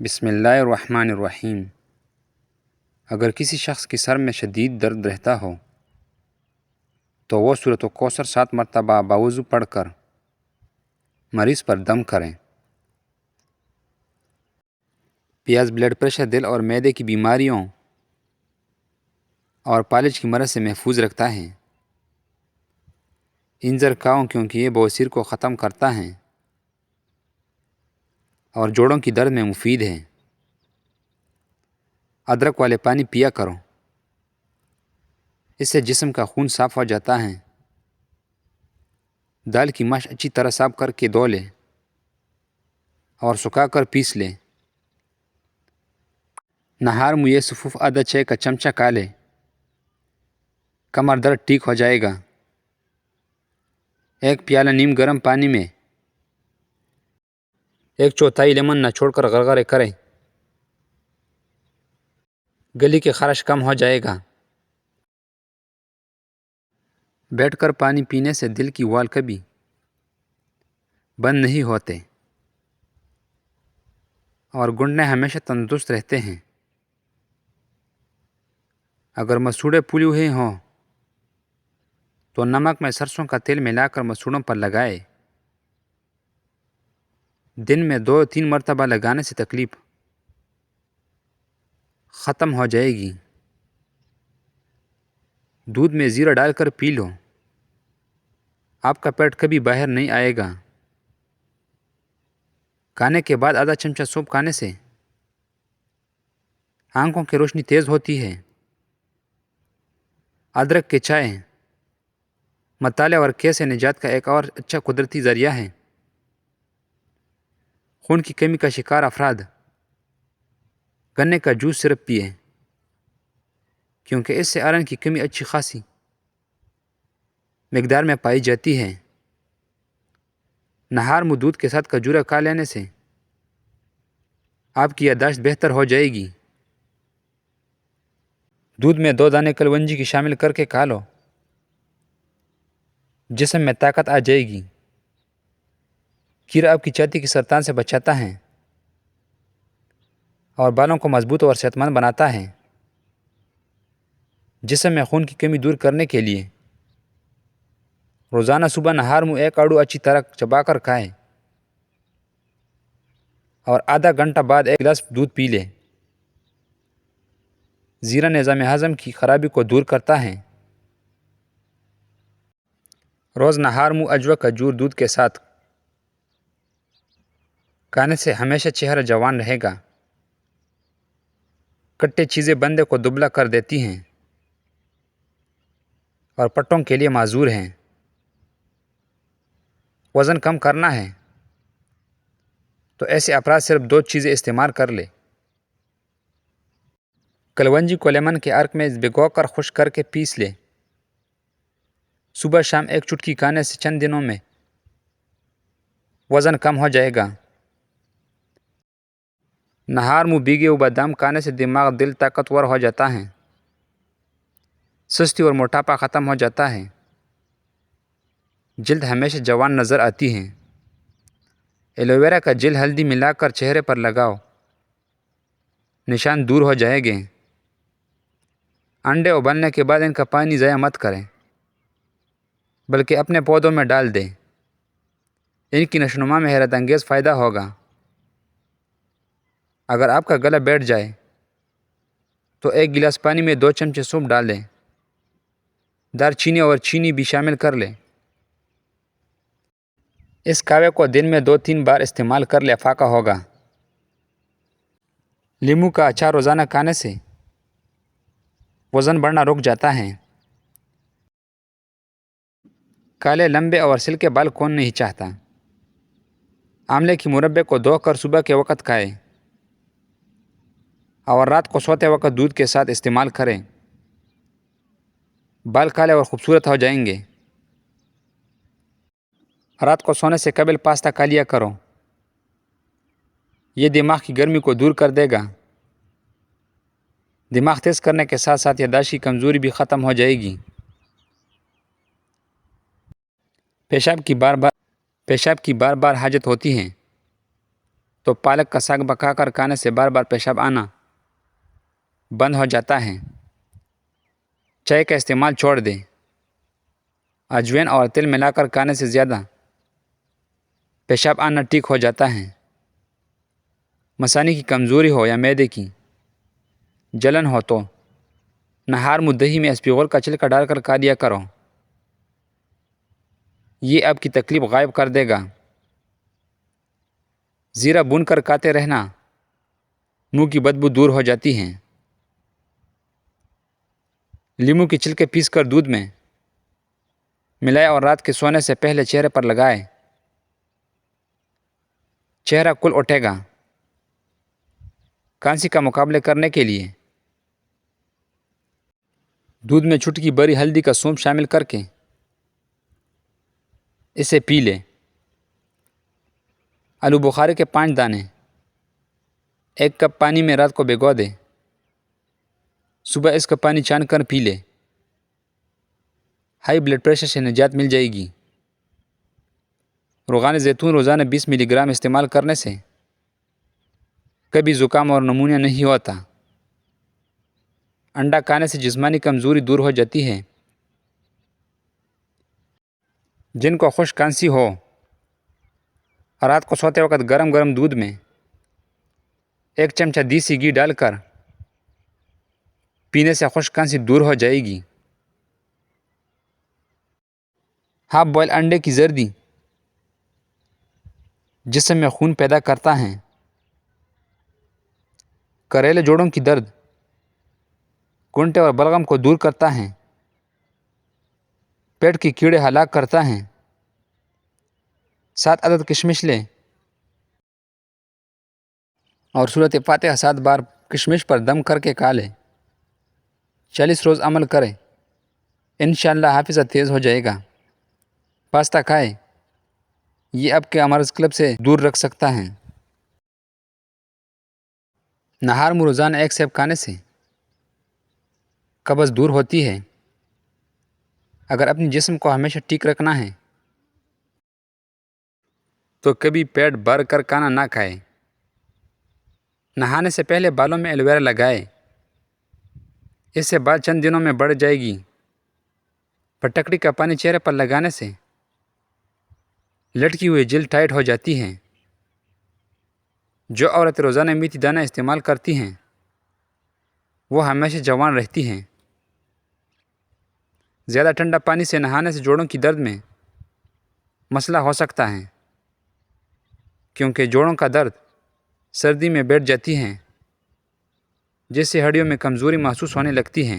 بسم اللہ الرحمن الرحیم۔ اگر کسی شخص کے سر میں شدید درد رہتا ہو تو وہ سورۃ الکوثر 7 مرتبہ باوضو پڑھ کر مریض پر دم کریں۔ پیاز بلڈ پریشر، دل اور معدے کی بیماریوں اور پالج کی مرض سے محفوظ رکھتا ہے۔ انجر کھاؤ کیونکہ یہ بواسیر کو ختم کرتا ہے اور جوڑوں کی درد میں مفید ہے۔ ادرک والے پانی پیا کرو، اس سے جسم کا خون صاف ہو جاتا ہے۔ دال کی ماش اچھی طرح صاف کر کے دھو لے اور سکھا کر پیس لے۔ نہار میں یہ سفوف آدھا چائے کا چمچہ کھا لے، کمر درد ٹھیک ہو جائے گا۔ ایک پیالہ نیم گرم پانی میں 1/4 لیمن نچوڑ کر غرغرے کریں، گلے کی خارش کم ہو جائے گا۔ بیٹھ کر پانی پینے سے دل کی وال کبھی بند نہیں ہوتے اور گھٹنے ہمیشہ تندرست رہتے ہیں۔ اگر مسوڑے پھولے ہوئے ہوں تو نمک میں سرسوں کا تیل ملا کر مسوڑوں پر لگائے۔ دن میں 2-3 مرتبہ لگانے سے تکلیف ختم ہو جائے گی۔ دودھ میں زیرہ ڈال کر پی لو، آپ کا پیٹ کبھی باہر نہیں آئے گا۔ کھانے کے بعد آدھا چمچہ سوپ کھانے سے آنکھوں کی روشنی تیز ہوتی ہے۔ ادرک کی چائے مطالعہ اور قے سے نجات کا ایک اور اچھا قدرتی ذریعہ ہے۔ خون کی کمی کا شکار افراد گنے کا جوس صرف پیے کیونکہ اس سے آئرن کی کمی اچھی خاصی مقدار میں پائی جاتی ہے۔ نہار میں دودھ کے ساتھ کھجورا کھا لینے سے آپ کی یادداشت بہتر ہو جائے گی۔ دودھ میں 2 دانے کلونجی کی شامل کر کے کھا لو، جسم میں طاقت آ جائے گی۔ کھیرا آپ کی چھاتی کی سرطان سے بچاتا ہے اور بالوں کو مضبوط اور صحت مند بناتا ہے۔ جسم میں خون کی کمی دور کرنے کے لیے روزانہ صبح نہار میں 1 آڑو اچھی طرح چبا کر کھائیں اور آدھا گھنٹہ بعد 1 گلاس دودھ پی لیں۔ زیرہ نظام ہضم کی خرابی کو دور کرتا ہے۔ روز نہار میں اجوا کھجور دودھ کے ساتھ کھانے سے ہمیشہ چہرہ جوان رہے گا۔ کٹی چیزیں بندے کو دبلا کر دیتی ہیں اور پٹوں کے لیے معذور ہیں۔ وزن کم کرنا ہے تو ایسے افراد صرف 2 چیزیں استعمال کر لے۔ کلونجی کو لیمن کے عرق میں بھگو کر خشک کر کے پیس لے۔ صبح شام 1 چٹکی کھانے سے چند دنوں میں وزن کم ہو جائے گا۔ نہار میں بھیگے ہوئے بادام کھانے سے دماغ دل طاقتور ہو جاتا ہے۔ سستی اور موٹاپا ختم ہو جاتا ہے۔ جلد ہمیشہ جوان نظر آتی ہے۔ ایلو ویرا کا جیل ہلدی ملا کر چہرے پر لگاؤ، نشان دور ہو جائیں گے۔ انڈے ابالنے کے بعد ان کا پانی ضائع مت کریں بلکہ اپنے پودوں میں ڈال دیں، ان کی نشوونما میں حیرت انگیز فائدہ ہوگا۔ اگر آپ کا گلا بیٹھ جائے تو 1 گلاس پانی میں 2 چمچے سونف ڈال دیں، دار چینی اور چینی بھی شامل کر لیں۔ اس قہوے کو دن میں 2-3 بار استعمال کر لے، فاقہ ہوگا۔ لیمو کا اچار روزانہ کھانے سے وزن بڑھنا رک جاتا ہے۔ کالے لمبے اور سلکے بال کون نہیں چاہتا؟ آملے کی مربے کو دھو کر صبح کے وقت کھائیں اور رات کو سوتے وقت دودھ کے ساتھ استعمال کریں، بال کالے اور خوبصورت ہو جائیں گے۔ رات کو سونے سے قبل پاستا کھا لیا کرو، یہ دماغ کی گرمی کو دور کر دے گا۔ دماغ تیز کرنے کے ساتھ ساتھ یادداشت کی کمزوری بھی ختم ہو جائے گی۔ پیشاب کی بار بار حاجت ہوتی ہے تو پالک کا ساگ پکا کر کھانے سے بار بار پیشاب آنا بند ہو جاتا ہے۔ چائے کا استعمال چھوڑ دیں۔ اجوائن اور تیل ملا کر کھانے سے زیادہ پیشاب آنا ٹھیک ہو جاتا ہے۔ مثانے کی کمزوری ہو یا معدے کی جلن ہو تو نہار منہ دہی میں اسپغول کا چھلکا ڈال کر کھا لیا کرو، یہ آپ کی تکلیف غائب کر دے گا۔ زیرہ بھون کر کھاتے رہنا، منہ کی بدبو دور ہو جاتی ہے۔ لیموں کے چھلکے پیس کر دودھ میں ملائے اور رات کے سونے سے پہلے چہرے پر لگائے، چہرہ کھل اٹھے گا۔ کھانسی کا مقابلے کرنے کے لیے دودھ میں چٹکی بری ہلدی کا سونف شامل کر کے اسے پی لے۔ آلو بخارے کے 5 دانے 1 کپ پانی میں رات کو بھگو دے، صبح اس کا پانی چھان کر پی لے۔ ہائی بلڈ پریشر سے نجات مل جائے گی۔ روغان زیتون روزانہ 20 ملی گرام استعمال کرنے سے کبھی زکام اور نمونیا نہیں ہوتا۔ انڈا کھانے سے جسمانی کمزوری دور ہو جاتی ہے۔ جن کو خشک کھانسی ہو، رات کو سوتے وقت گرم گرم دودھ میں 1 چمچہ دیسی گھی ڈال کر پینے سے خشک کھانسی دور ہو جائے گی۔ ہاف بوائل انڈے کی زردی جسم میں خون پیدا کرتا ہے۔ کریلے جوڑوں کی درد، گھنٹے اور بلغم کو دور کرتا ہے۔ پیٹ کے کیڑے ہلاک کرتا ہے۔ 7 عدد کشمش لیں اور سورۃ فاتحہ 7 بار کشمش پر دم کر کے کھا لیں۔ 40 روز عمل کریں، انشاءاللہ حافظہ تیز ہو جائے گا۔ پاستہ کھائیں، یہ آپ کے امراض قلب سے دور رکھ سکتا ہے۔ نہار منہ روزانہ 1 سیب کھانے سے قبض دور ہوتی ہے۔ اگر اپنے جسم کو ہمیشہ ٹھیک رکھنا ہے تو کبھی پیٹ بھر کر کھانا نہ کھائے۔ نہانے سے پہلے بالوں میں ایلو ویرا لگائے، اس سے بال چند دنوں میں بڑھ جائے گی۔ پٹکڑی کا پانی چہرے پر لگانے سے لٹکی ہوئی جلد ٹائٹ ہو جاتی ہے۔ جو عورتیں روزانہ میتھی دانہ استعمال کرتی ہیں وہ ہمیشہ جوان رہتی ہیں۔ زیادہ ٹھنڈا پانی سے نہانے سے جوڑوں کی درد میں مسئلہ ہو سکتا ہے، کیونکہ جوڑوں کا درد سردی میں بیٹھ جاتی ہیں، جس سے ہڈیوں میں کمزوری محسوس ہونے لگتی ہے۔